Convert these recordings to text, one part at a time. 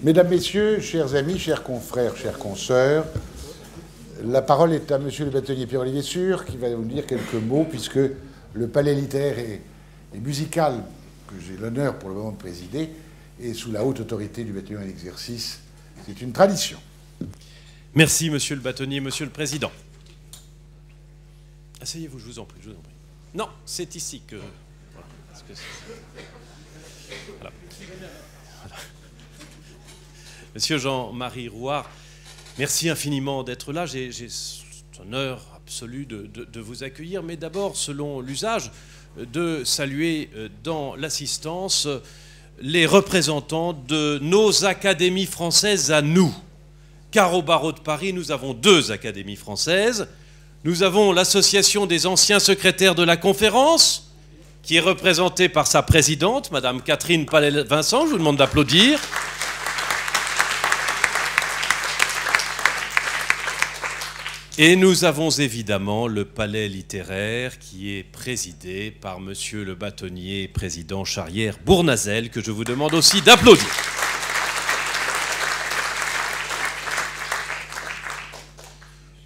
Mesdames, Messieurs, chers amis, chers confrères, chères consoeurs, la parole est à Monsieur le bâtonnier Pierre-Olivier Sûr, qui va vous dire quelques mots, puisque le palais littéraire et musical, que j'ai l'honneur pour le moment de présider, est sous la haute autorité du bâtonnier en exercice. C'est une tradition. Merci, Monsieur le bâtonnier, Monsieur le Président. Asseyez-vous, je vous en prie, je vous en prie. Non, c'est ici que... Voilà, parce que voilà. Voilà. Monsieur Jean-Marie Rouart, merci infiniment d'être là. J'ai cet honneur absolu de vous accueillir, mais d'abord, selon l'usage, de saluer dans l'assistance les représentants de nos académies françaises à nous. Car au barreau de Paris, nous avons deux académies françaises. Nous avons l'Association des anciens secrétaires de la Conférence, qui est représentée par sa présidente, Madame Catherine Palais-Vincent. Je vous demande d'applaudir. Et nous avons évidemment le Palais littéraire, qui est présidé par Monsieur le bâtonnier président Charrière Bournazel, que je vous demande aussi d'applaudir.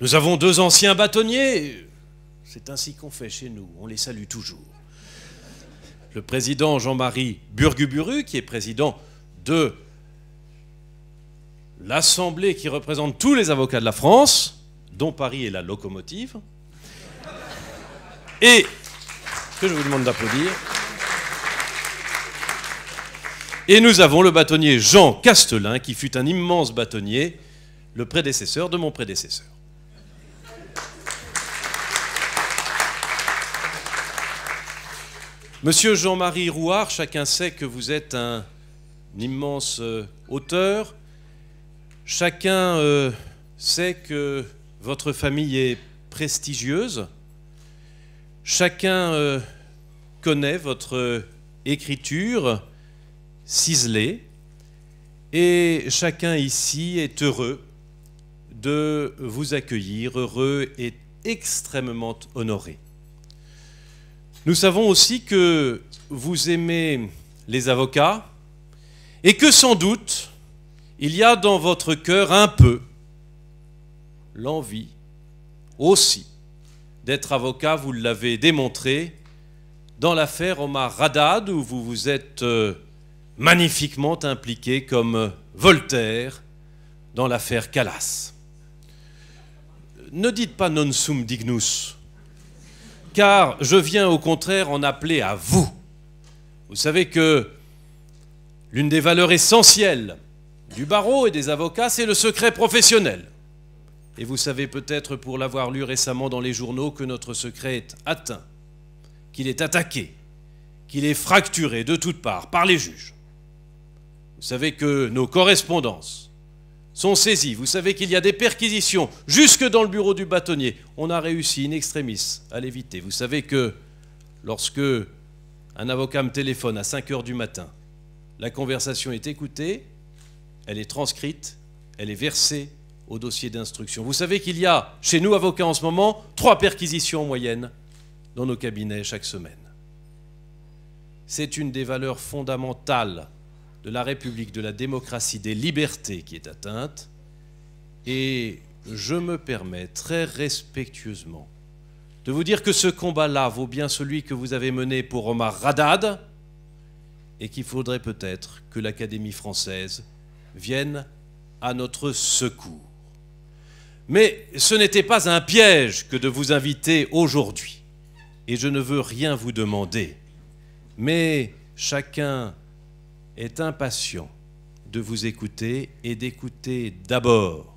Nous avons deux anciens bâtonniers, c'est ainsi qu'on fait chez nous, on les salue toujours. Le président Jean-Marie Burguburu, qui est président de l'Assemblée qui représente tous les avocats de la France, dont Paris est la locomotive, et que je vous demande d'applaudir. Et nous avons le bâtonnier Jean Castelin, qui fut un immense bâtonnier, le prédécesseur de mon prédécesseur. Monsieur Jean-Marie Rouart, chacun sait que vous êtes un immense auteur. Chacun sait que votre famille est prestigieuse. Chacun connaît votre écriture ciselée. Et chacun ici est heureux de vous accueillir, heureux et extrêmement honoré. Nous savons aussi que vous aimez les avocats et que sans doute, il y a dans votre cœur un peu l'envie aussi d'être avocat. Vous l'avez démontré dans l'affaire Omar Haddad, où vous vous êtes magnifiquement impliqué comme Voltaire dans l'affaire Calas. Ne dites pas non sum dignus, car je viens au contraire en appeler à vous. Vous savez que l'une des valeurs essentielles du barreau et des avocats, c'est le secret professionnel. Et vous savez peut-être, pour l'avoir lu récemment dans les journaux, que notre secret est atteint, qu'il est attaqué, qu'il est fracturé de toutes parts par les juges. Vous savez que nos correspondances sont saisies. Vous savez qu'il y a des perquisitions jusque dans le bureau du bâtonnier. On a réussi in extremis à l'éviter. Vous savez que lorsque un avocat me téléphone à 5 h du matin, la conversation est écoutée, elle est transcrite, elle est versée au dossier d'instruction. Vous savez qu'il y a chez nous, avocats, en ce moment, 3 perquisitions en moyenne dans nos cabinets chaque semaine. C'est une des valeurs fondamentales de la République, de la démocratie, des libertés qui est atteinte. Et je me permets très respectueusement de vous dire que ce combat-là vaut bien celui que vous avez mené pour Omar Haddad et qu'il faudrait peut-être que l'Académie française vienne à notre secours. Mais ce n'était pas un piège que de vous inviter aujourd'hui. Et je ne veux rien vous demander. Mais chacun est impatient de vous écouter et d'écouter d'abord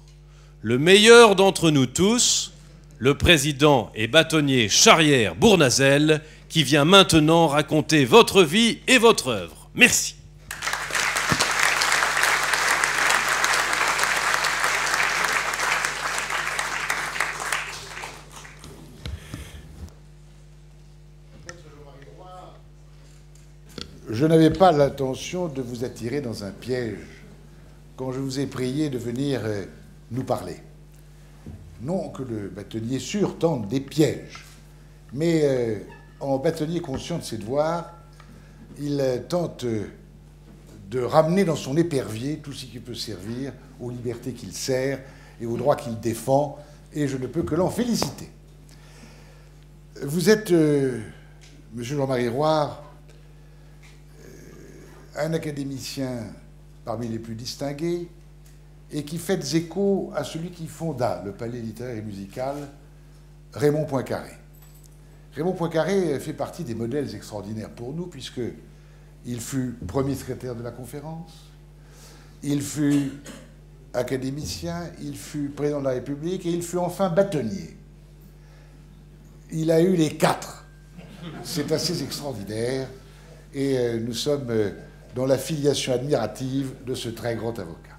le meilleur d'entre nous tous, le président et bâtonnier Charrière Bournazel, qui vient maintenant raconter votre vie et votre œuvre. Merci. Je n'avais pas l'intention de vous attirer dans un piège quand je vous ai prié de venir nous parler. Non que le bâtonnier Sûr tente des pièges, mais en bâtonnier conscient de ses devoirs, il tente de ramener dans son épervier tout ce qui peut servir aux libertés qu'il sert et aux droits qu'il défend, et je ne peux que l'en féliciter. Vous êtes, Monsieur Jean-Marie Roire, un académicien parmi les plus distingués, et qui fait écho à celui qui fonda le Palais littéraire et musical, Raymond Poincaré. Raymond Poincaré fait partie des modèles extraordinaires pour nous, puisqu'il fut premier secrétaire de la conférence, il fut académicien, il fut président de la République, et il fut enfin bâtonnier. Il a eu les quatre. C'est assez extraordinaire, et nous sommes dans la filiation admirative de ce très grand avocat.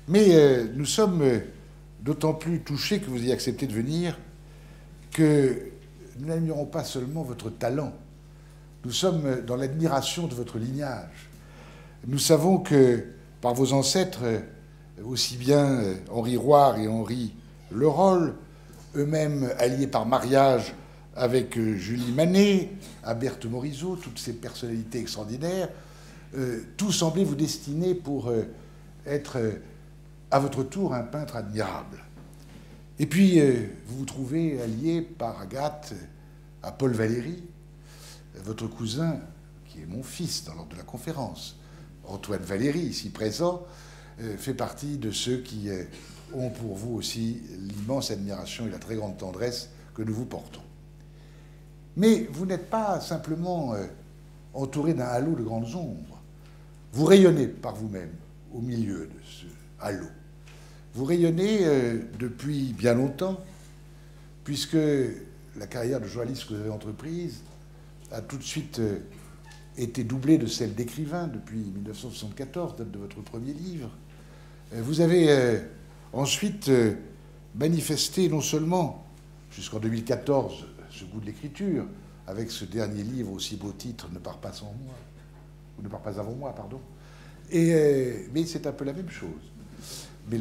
Mais nous sommes d'autant plus touchés que vous ayez accepté de venir que nous n'admirons pas seulement votre talent, nous sommes dans l'admiration de votre lignage. Nous savons que par vos ancêtres, aussi bien Henri Roire et Henri Leroll, eux-mêmes alliés par mariage avec Julie Manet, à Berthe Morisot, toutes ces personnalités extraordinaires, tout semblait vous destiner pour être à votre tour un peintre admirable. Et puis, vous vous trouvez allié par Agathe à Paul Valéry, votre cousin, qui est mon fils dans l'ordre de la conférence. Antoine Valéry, ici présent, fait partie de ceux qui ont pour vous aussi l'immense admiration et la très grande tendresse que nous vous portons. Mais vous n'êtes pas simplement entouré d'un halo de grandes ombres. Vous rayonnez par vous-même au milieu de ce halo. Vous rayonnez depuis bien longtemps, puisque la carrière de journaliste que vous avez entreprise a tout de suite été doublée de celle d'écrivain depuis 1974, date de votre premier livre. Vous avez ensuite manifesté non seulement, jusqu'en 2014, ce goût de l'écriture, avec ce dernier livre aussi beau titre, Ne pars pas sans moi, ou Ne pars pas avant moi, pardon. Mais c'est un peu la même chose. Mais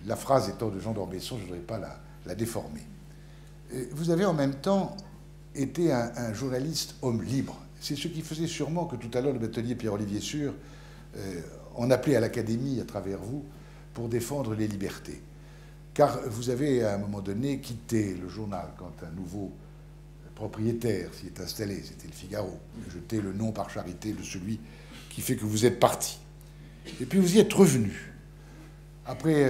la phrase étant de Jean d'Ormesson, je ne voudrais pas la déformer. Vous avez en même temps été un journaliste homme libre. C'est ce qui faisait sûrement que tout à l'heure le bâtonnier Pierre-Olivier Sûr en appelait à l'Académie à travers vous pour défendre les libertés. Car vous avez à un moment donné quitté le journal quand un nouveau propriétaire s'y est installé, c'était le Figaro, jeté le nom par charité de celui qui fait que vous êtes parti. Et puis vous y êtes revenu. Après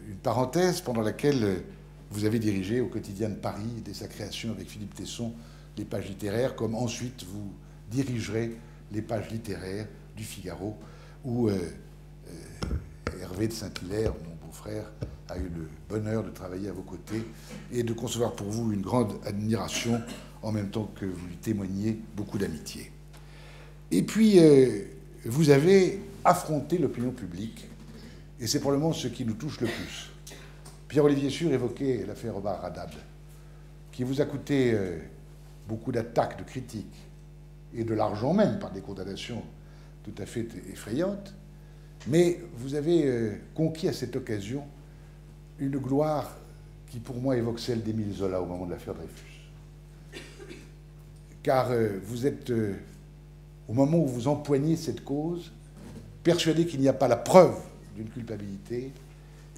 une parenthèse pendant laquelle vous avez dirigé au quotidien de Paris, dès sa création avec Philippe Tesson, les pages littéraires, comme ensuite vous dirigerez les pages littéraires du Figaro, où Hervé de Saint-Hilaire, mon beau-frère, a eu le bonheur de travailler à vos côtés et de concevoir pour vous une grande admiration, en même temps que vous lui témoigniez beaucoup d'amitié. Et puis, vous avez affronté l'opinion publique, et c'est probablement ce qui nous touche le plus. Pierre-Olivier Sûr évoquait l'affaire Omar Haddad, qui vous a coûté beaucoup d'attaques, de critiques, et de l'argent même, par des condamnations tout à fait effrayantes, mais vous avez conquis à cette occasion une gloire qui, pour moi, évoque celle d'Émile Zola au moment de l'affaire Dreyfus. Car vous êtes, au moment où vous empoignez cette cause, persuadé qu'il n'y a pas la preuve d'une culpabilité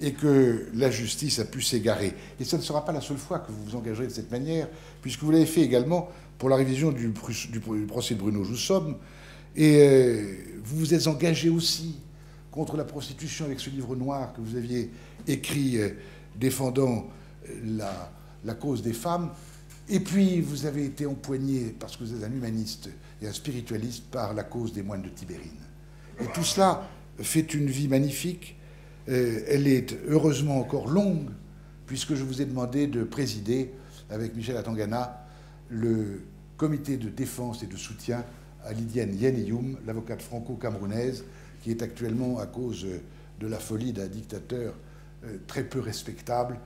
et que la justice a pu s'égarer. Et ce ne sera pas la seule fois que vous vous engagerez de cette manière, puisque vous l'avez fait également pour la révision du procès de Bruno Joussomme, et vous vous êtes engagé aussi contre la prostitution avec ce livre noir que vous aviez écrit défendant la cause des femmes, et puis vous avez été empoigné, parce que vous êtes un humaniste et un spiritualiste, par la cause des moines de Tibérine. Et tout cela fait une vie magnifique. Elle est heureusement encore longue, puisque je vous ai demandé de présider, avec Michel Atangana, le comité de défense et de soutien à Lydiane Yeneyoum, l'avocate franco-camerounaise, qui est actuellement, à cause de la folie d'un dictateur très peu respectable,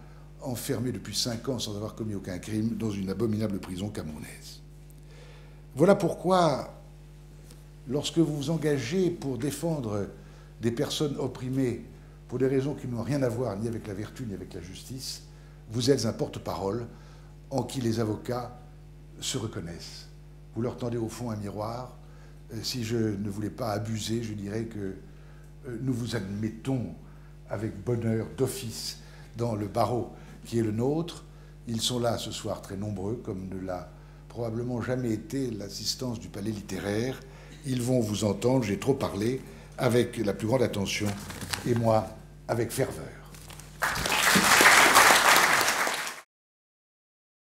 enfermé depuis 5 ans sans avoir commis aucun crime dans une abominable prison camerounaise. Voilà pourquoi, lorsque vous vous engagez pour défendre des personnes opprimées pour des raisons qui n'ont rien à voir ni avec la vertu ni avec la justice, vous êtes un porte-parole en qui les avocats se reconnaissent. Vous leur tendez au fond un miroir Si je ne voulais pas abuser, je dirais que nous vous admettons avec bonheur d'office dans le barreau qui est le nôtre. Ils sont là ce soir très nombreux, comme ne l'a probablement jamais été l'assistance du Palais littéraire. Ils vont vous entendre, j'ai trop parlé, avec la plus grande attention, et moi, avec ferveur.